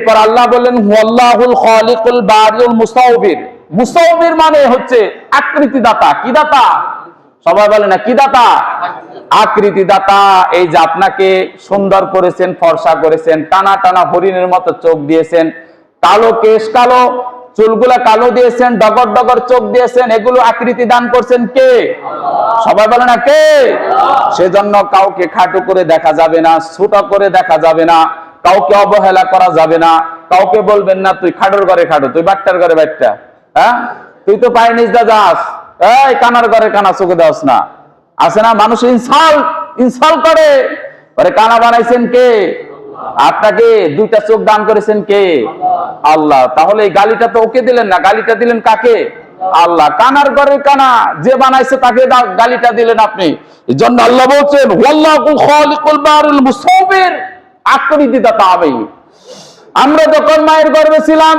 এরপর আল্লাহ বললেন হুয়াল্লাহুল খালিকুল বারিউল মুসাউবির। মুসাউবির মানে হচ্ছে আকৃতি দাতা। কি দাতা? সবাই বলে না কি দাতা? আকৃতি দাতা। এই যে আপনাকে সুন্দর করেছেন, ফর্সা করেছেন, টানা টানা হরিণের মতো চোখ দিয়েছেন, কালো কেশ, কালো চুলগুলা কালো দিয়েছেন, ডগর ডগর চোখ দিয়েছেন, এগুলো আকৃতি দান করছেন কে? সবাই বলে না কে? সেজন্য কাউকে খাটো করে দেখা যাবে না, ছোট করে দেখা যাবে না, কাউকে অবহেলা করা যাবে না। কাউকে বলবেন না তুই খাটোর ঘরে খাটো, তুই বাট্টার ঘরে বাট্টা, হ্যাঁ তুই তো পায়ে নিচ দা যাস, এই কানার ঘরে কানা চোখে দাস না। আছে না মানুষ ইনসাল্ট করে, আরে কানা বানাইছেন কে? আপনাকে দুইটা চোখ দান করেছেন কে? আল্লাহ। তাহলে এই গালিটা তো ওকে দিলেন না, গালিটা দিলেন কাকে? আল্লাহ। কানার ঘরে কানা যে বানাইছে তাকে গালিটা দিলেন আপনি। এজন্য আল্লাহ বলছেন ওয়াল্লাহুল খালিকুল বারিউল মুসাউবির, আকৃতি দাতা আমি। আমরা যখন মায়ের গর্ভে ছিলাম,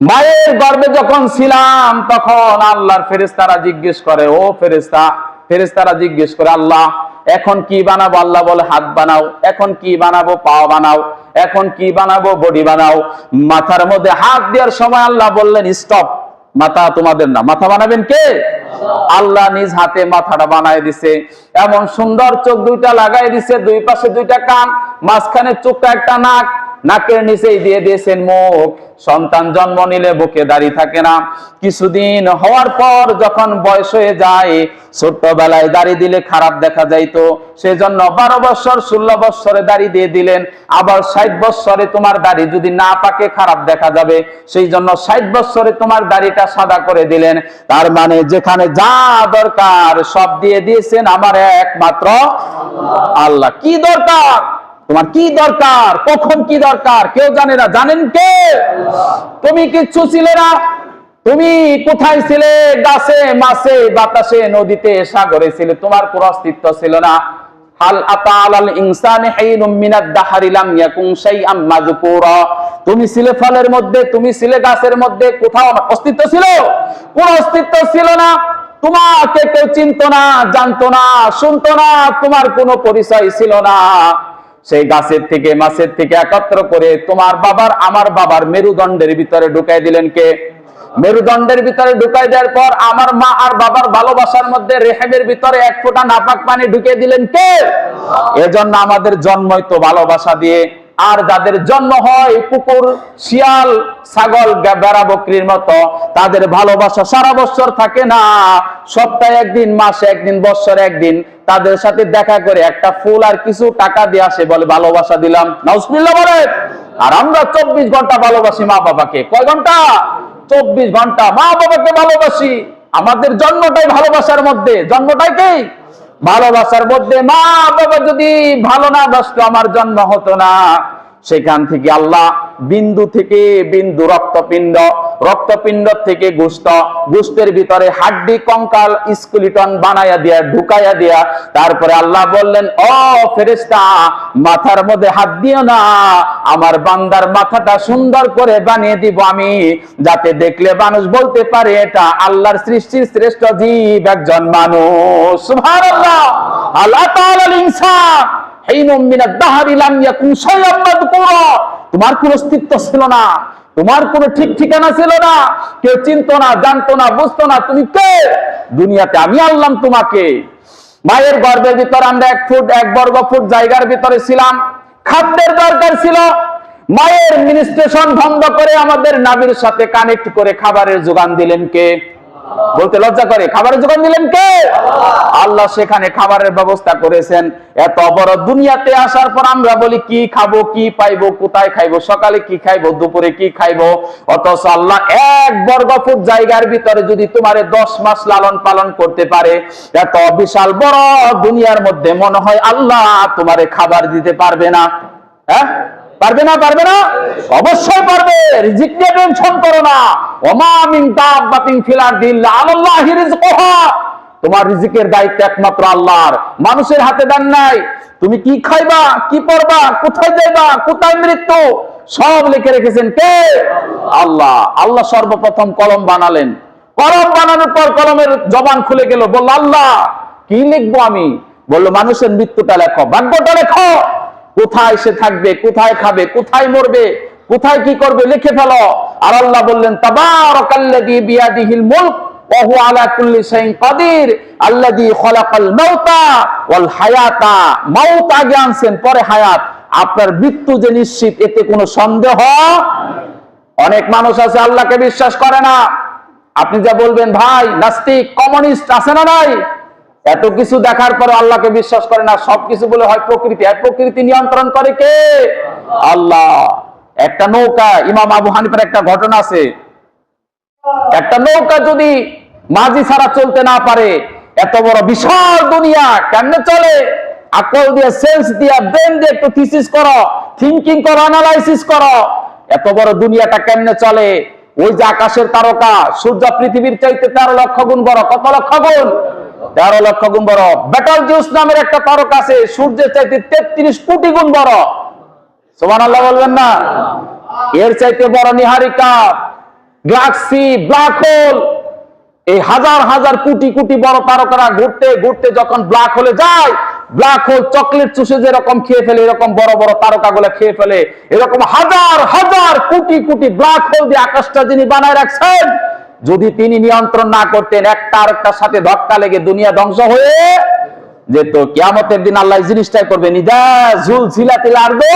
মায়ের গর্ভে যখন ছিলাম তখন আল্লাহর ফেরেশতারা জিজ্ঞেস করে, ও ফেরেশতারা জিজ্ঞেস করে আল্লাহ এখন কি বানাবো? আল্লাহ বলে হাত বানাও। এখন কি বানাবো? পা বানাও। এখন কি বানাবো? বডি বানাও। মাথার মধ্যে হাত দেওয়ার সময় আল্লাহ বললেন স্টপ, মাথা তোমাদের না, মাথা বানাবেন কে? আল্লাহ নিজ হাতে মাথাটা বানায় দিছে। এমন সুন্দর চোখ দুইটা লাগাই দিছে, দুই পাশে দুইটা কান, মাঝখানে চোখটা একটা নাক, নাকের নিচেই দিয়ে দিয়েছেন মুখ। সন্তান জন্ম নিলে বুকে দাড়ি থাকে না, কিছুদিন হওয়ার পর যখন বয়স হয়ে যায়, ছোট্টবেলায় দাড়ি দিলে খারাপ দেখা যাইতো, সেজন্য 12 বছর 16 বছরে দাড়ি দিয়ে দিলেন। আবার 60 বছরে তোমার দাড়ি যদি না পাকে খারাপ দেখা যাবে, সেই জন্য 60 বছরে তোমার দাড়িটা সাদা করে দিলেন। তার মানে যেখানে যা দরকার সব দিয়ে দিয়েছেন আমার একমাত্র আল্লাহ। কি দরকার তোমার? কি দরকার? কখন কি দরকার কেউ জানে না, জানেন কে? তুমি কিচ্ছু ছিলে না। তুমি কোথায় ছিলে? গাছে, মাছে, বাতাসে, নদীতে, সাগরে ছিলে, তোমার কোনো অস্তিত্ব ছিল না। হাল আতা আলাল ইনসানি হিনুম মিনাদ দাহরি লাম ইয়াকুন শাইআম মাযকুরা। তুমি ছিলে ফলের মধ্যে, তুমি ছিলে গাছের মধ্যে, কোথাও অস্তিত্ব ছিল? কোনো অস্তিত্ব ছিল না। তোমাকে কেউ চিনতো না, জানতো না, শুনতো না, তোমার কোনো পরিচয় ছিল না। সেই গাছের থেকে, মাছের থেকে একত্র করে তোমার বাবার, আমার বাবার মেরুদণ্ডের ভিতরে ঢুকাই দিলেন কে? মেরুদণ্ডের ভিতরে ঢুকাই দেওয়ার পর আমার মা আর বাবার ভালোবাসার মধ্যে রেহেমের ভিতরে এক ফোঁটা নাপাক পানি ঢুকিয়ে দিলেন কে? এজন্য আমাদের জন্মই তো ভালোবাসা দিয়ে। আর যাদের জন্ম হয় কুকুর, শিয়াল, ছাগল, ভেড়া, বকরির মতো, তাদের ভালোবাসা সারা বছর থাকে না, সপ্তাহে একদিন, মাসে একদিন, বছরে একদিন তাদের সাথে দেখা করে একটা ফুল আর কিছু টাকা দিয়ে আসে, বলে ভালোবাসা দিলাম। নাউজুবিল্লাহ বলেন। আর আমরা 24 ঘন্টা ভালোবাসি মা বাবাকে। কয় ঘন্টা? 24 ঘন্টা মা বাবাকে ভালোবাসি। আমাদের জন্মটাই ভালোবাসার মধ্যে। জন্মটাই কি? ভালোবাসার মধ্যে। মা বাবা যদি ভালো না বাসতো আমার জন্ম হতো না। সেখান থেকে আল্লাহ বিন্দু থেকে বিন্দু রক্তপিণ্ড, রক্তপিণ্ড থেকে গোশত, গোশতের ভিতরে হাড্ডি, কঙ্কাল, স্কেলিটন বানায়া দিয়া, ঢুকাইয়া দিয়া, তারপরে আল্লাহ বললেন ও ফেরেশতা মাথার মধ্যে হাত দিও না, আমার বান্দার মাথাটা সুন্দর করে বানিয়ে দিব আমি, যাতে দেখলে মানুষ বলতে পারে এটা আল্লাহর সৃষ্টির শ্রেষ্ঠ জীব একজন মানুষ। সুবহানাল্লাহ। আল্লাহ তাআলার ইনসান হিনুম মিনাদ দাহরি লাম ইয়াকুন শাইআম মাযকুরা। তোমার কোনো অস্তিত্ব ছিল না, তোমার কোনো ঠিক ঠিকানা ছিল না, কেউ চিনতো না, জানতো না, বুঝতো না তুমি কে দুনিয়াতে। আমি আল্লাহ তোমাকে। মায়ের গর্ভের ভিতর আমরা 1 ফুট 1 বর্গ ফুট জায়গার ভিতরে ছিলাম। খাদ্যের দরকার ছিল। মায়ের মিনিস্ট্রেশন বন্ধ করে আমাদের নাভির সাথে কানেক্ট করে খাবারের যোগান দিলেন কে? বলতে লজ্জা করে। খাবারের যোগান দিলেন কে? আল্লাহ সেখানে খাবারের ব্যবস্থা করেছেন। এত বড় দুনিয়াতে আসার পর আমরা বলি কি খাবো, কি পাইবো, কোথায় খাইবো, সকালে কি খাইবো, দুপুরে কি খাইবো। অথচ আল্লাহ 1 বর্গ ফুট জায়গার ভিতরে যদি তোমারে 10 মাস লালন পালন করতে পারে, এত বিশাল বড় দুনিয়ার মধ্যে মনে হয় আল্লাহ তোমারে খাবার দিতে পারবে না? হ্যাঁ পারবে না? পারবে না? অবশ্যই পারবে। রিজিক নিয়ে টেনশন করো না। ওমা মিন দাব্বাতিন ফিল আরদি ইল্লা আলাল্লাহি রিজকুহা। তোমার রিজিকের দায়িত্ব একমাত্র আল্লাহর, মানুষের হাতে দেন নাই। তুমি কি খাইবা, কি পরবা, কোথায় যাইবা, কোথায় মৃত্যু, সব লিখে রেখেছেন কে? আল্লাহ। আল্লাহ সর্বপ্রথম কলম বানালেন। কলম বানানোর পর কলমের জবান খুলে গেল, বলল আল্লাহ কি লিখবো আমি? বললো মানুষের মৃত্যুটা লেখো, ভাগ্যটা লেখো। কোথায় সে থাকবে, কোথায় খাবে, কোথায় মরবে, কোথায় কি করবে লিখে ফেলো। আর আল্লাহ বললেন তাবারাকাল্লাযী বিয়াদিহিল মুলক ওয়া হুয়া আলা কুল্লি শাইইন কাদির আল্লাযী খালাকাল মাউতা ওয়াল হায়াতা। মাউত আগে আনছেন, পরে হায়াত। আপনার মৃত্যু যে নিশ্চিত, এতে কোনো সন্দেহ। অনেক মানুষ আছে আল্লাহকে বিশ্বাস করে না। আপনি যা বলবেন ভাই নাস্তিক কমিউনিস্ট আছে না নাই, এত কিছু দেখার পরে আল্লাহকে বিশ্বাস করে না। সবকিছু বলে হয় প্রকৃতি, আর প্রকৃতি নিয়ন্ত্রণ করে কে? আল্লাহ। একটা নৌকা, ইমাম আবু হানিফার একটা ঘটনা আছে, একটা নৌকা যদি মাঝি ছাড়া চলতে না পারে, এত বড় বিশাল দুনিয়া কেমনে চলে? আকল দিয়ে, সেন্স দিয়ে, ব্রেন দিয়ে একটু থিসিস করো, থিংকিং করো, অ্যানালাইসিস করো, এত বড় দুনিয়াটা কেমনে চলে? ওই যে আকাশের তারকা, সূর্য পৃথিবীর চাইতে 13 লক্ষ গুণ বড়। কত লক্ষ গুণ? 13 লক্ষ গুণ বড়। বেটালজিউস নামের একটা তারকা আছে, সূর্যের চাইতে 33 কোটি গুণ বড়। সুবহানাল্লাহ বলবেন না? এর চাইতে বড় নিহারিকা, গ্যালাক্সি, ব্ল্যাক হোল, এই হাজার হাজার কোটি কোটি বড় তারকারা ঘুরতে ঘুরতে যখন ব্ল্যাক হোলে যায়, ব্ল্যাক হোল চকলেট চুষে যেরকম খেয়ে ফেলে, এরকম বড় বড় তারকাগুলো খেয়ে ফেলে। এরকম হাজার হাজার কোটি কোটি ব্ল্যাক হোল দিয়ে আকাশটা যিনি বানায় রাখছেন, যদি তিনি নিয়ন্ত্রণ না করতেন, একটা আরেকটার সাথে ধাক্কা লেগে দুনিয়া ধ্বংস হয়ে যেত। কিয়ামতের দিন আল্লাহ জিনিসটাই করবেন, ইদা জুলজিলাতিল আরদু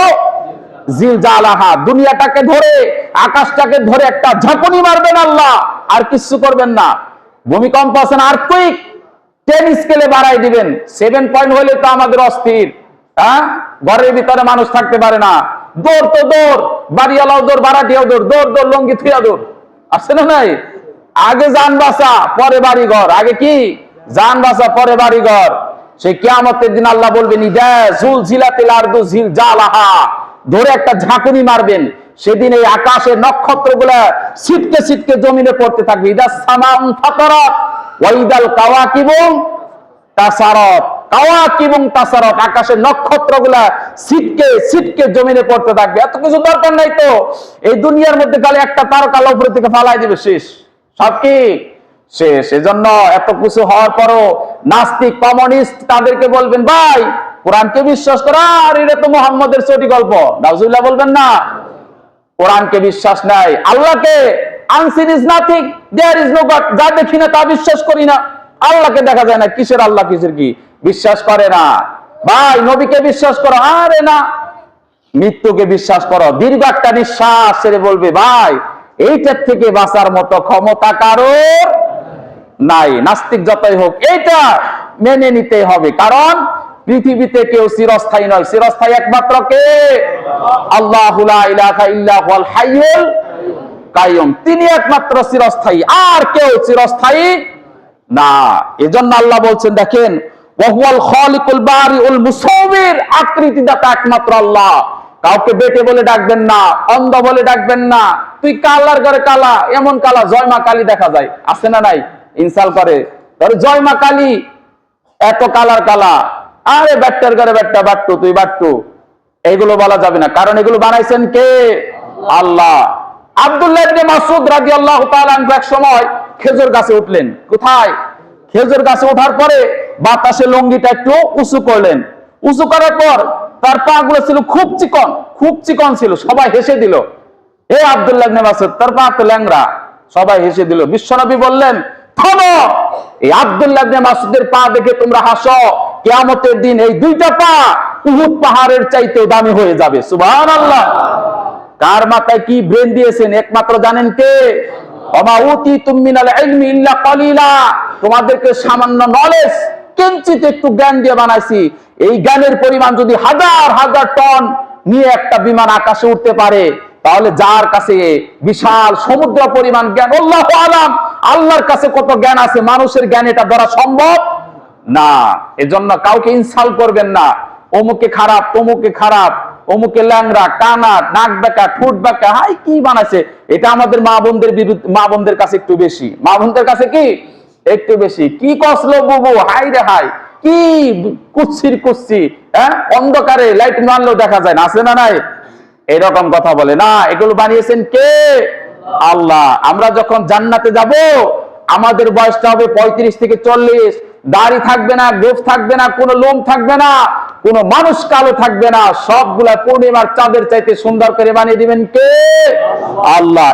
জিলজালাহা। দুনিয়াটাকে ধরে, আকাশটাকে ধরে একটা ঝাঁকুনি মারবেন আল্লাহ, আর কিছু করবেন না। ভূমিকম্প আছে না, আর্থকুইক, 10 স্কেলে বাড়াই দিবেন। 7 পয়েন্ট হলে তো আমাদের অস্থির। হ্যাঁ, ঘরের ভিতরে মানুষ থাকতে পারে না। দৌড় তো দৌড়, বাড়িওয়ালাও দৌড়, বাড়াটিয়াও দৌড়, দৌড় দৌড়, লঙ্গি থুয়া দৌড়। আসছে না নাই? আগে জান বাঁচা, পরে বাড়ি ঘর। আগে কি? জান বাঁচা, পরে বাড়ি ঘর। সেই কিয়ামতের দিন আল্লাহ বলবেন, ইদা জুলজিলাতিল আরদু জিলজালাহা, ধরে একটা ঝাঁকুনি মারবেন। সেদিন এই আকাশের নক্ষত্রগুলা ছিটকে ছিটকে জমিনে পড়তে থাকবে। ইদা সামাউ ফাতারাত ওয়া ইদাল কাওয়াকিবু তাসারাত। কাওয়াকিবু তাসারাত, আকাশের নক্ষত্রগুলা ছিটকে ছিটকে জমিনে পড়তে থাকবে। এত কিছু দরকার নাই তো। এই দুনিয়ার মধ্যে খালি একটা তারকা উপরে থেকে ফালাই দিবে, শেষ। সব কি শেষ। এজন্য এত কিছু হওয়ার পরও নাস্তিক কমিউনিস্ট তাদেরকে বলবেন, ভাই কোরআনকে বিশ্বাস করা, আর এটা তো মুহাম্মদের চটি গল্প। নাউজুবিল্লাহ বলবেন না? কোরআনকে বিশ্বাস নাই, আল্লাহকে, unseen is nothing, there is no God, যা দেখি না তা বিশ্বাস করি না। আল্লাহকে দেখা যায় না, কিসের আল্লাহ কিসের কি বিশ্বাস করে না। ভাই নবীকে বিশ্বাস করো, আরে না, মৃত্যুকে বিশ্বাস করো। দীর্ঘ একটা নিঃশ্বাস ছেড়ে বলবে, ভাই এইটার থেকে বাঁচার মতো ক্ষমতা কারোর নাই। নাস্তিক যতই হোক, এইটা মেনে নিতে হবে, কারণ পৃথিবীতে কেউ চিরস্থায়ী নয়। চিরস্থায়ী একমাত্র কে? আল্লাহু লা ইলাহা ইল্লা হুয়াল হাইয়ুল কাইয়ুম। তিনি একমাত্র চিরস্থায়ী, আর কেউ চিরস্থায়ী না। এজন্য আল্লাহ বলছেন, দেখেন, ওয়া হুয়াল খালিকুল বারিউল মুসাওবির, আকৃতিদাতা একমাত্র আল্লাহ। কাউকে বেটে বলে ডাকবেন না, অন্ধ বলে ডাকবেন না। তুই কালার ঘরে কালা, এমন কালা, জয়মা কালী দেখা যায়, আছে না নাই? ইনসাল করে, ধরে জয়মা কালী, এত কালার কালা। আরে ব্যাট্টার ঘরে ব্যাট্টা, বাট্টু তুই বাট্টু, এইগুলো বলা যাবে না, কারণ এগুলো বানাইছেন কে? আল্লাহ। আব্দুল্লাহ ইবনে মাসউদ রাদিয়াল্লাহু তাআলা আনহু এক সময় খেজুর গাছে উঠলেন। কোথায়? খেজুর গাছে ওঠার পরে বাতাসে লঙ্গিটা একটু উঁচু করলেন। উঁচু করার পর তার পা গুলো ছিল খুব চিকন, খুব চিকন ছিল। সবাই হেসে দিল, হে আব্দুল্লাহ ইবনে মাসউদ, তার পা তো ল্যাংড়া। সবাই হেসে দিল। বিশ্বনবী বললেন, থামো, এই আব্দুল্লাহ ইবনে মাসউদের পা দেখে তোমরা হাসো, কিয়ামতের দিন এই দুইটা পা উহুদ পাহাড়ের চাইতেও দামি হয়ে যাবে। সুবহানাল্লাহ। কার মাথায় কি ব্রেন দিয়েছেন একমাত্র জানেন কে? ওমা উতিতুম মিনাল ইলমি ইল্লা কালিলা, তোমাদেরকে সামান্য নলেজ, কিঞ্চিত একটু জ্ঞান দিয়ে বানাইছি। এই জ্ঞানের পরিমাণ যদি হাজার হাজার টন নিয়ে একটা বিমান আকাশে উঠতে পারে, তাহলে যার কাছে বিশাল সমুদ্র পরিমাণ জ্ঞান, আল্লাহু আলাম, আল্লাহর কাছে কত জ্ঞান আছে, মানুষের জ্ঞান এটা ধরা সম্ভব না। এজন্য কাউকে ইনসাল্ট করবেন না। অমুকে খারাপ, তমুকে খারাপ, অমুকে ল্যাংড়া, কানা, নাক বেঁকা, ঠোঁট বেঁকা, হাই কি বানাইছে, এটা আমাদের মা বোনদের বিরুদ্ধে, মা বোনদের কাছে একটু বেশি, মা বোনদের কাছে কি একটু বেশি। কি কসলো বুবু, হাই রে হাই, কি কুচ্ছির কুচ্ছি, হ্যাঁ, অন্ধকারে লাইট মারলেও দেখা যায় না, আছে না নাই? এরকম কথা বলে না। এগুলো বানিয়েছেন কে? আল্লাহ। আমরা যখন জান্নাতে যাব, আমাদের বয়সটা হবে 35 থেকে 40, দাড়ি থাকবে না, গোঁফ থাকবে না, কোনো লোম থাকবে না, কোনো মানুষ কালো থাকবে না, সবগুলা পূর্ণিমার চাঁদের চাইতে সুন্দর করে বানিয়ে দিবেন কে? আল্লাহ।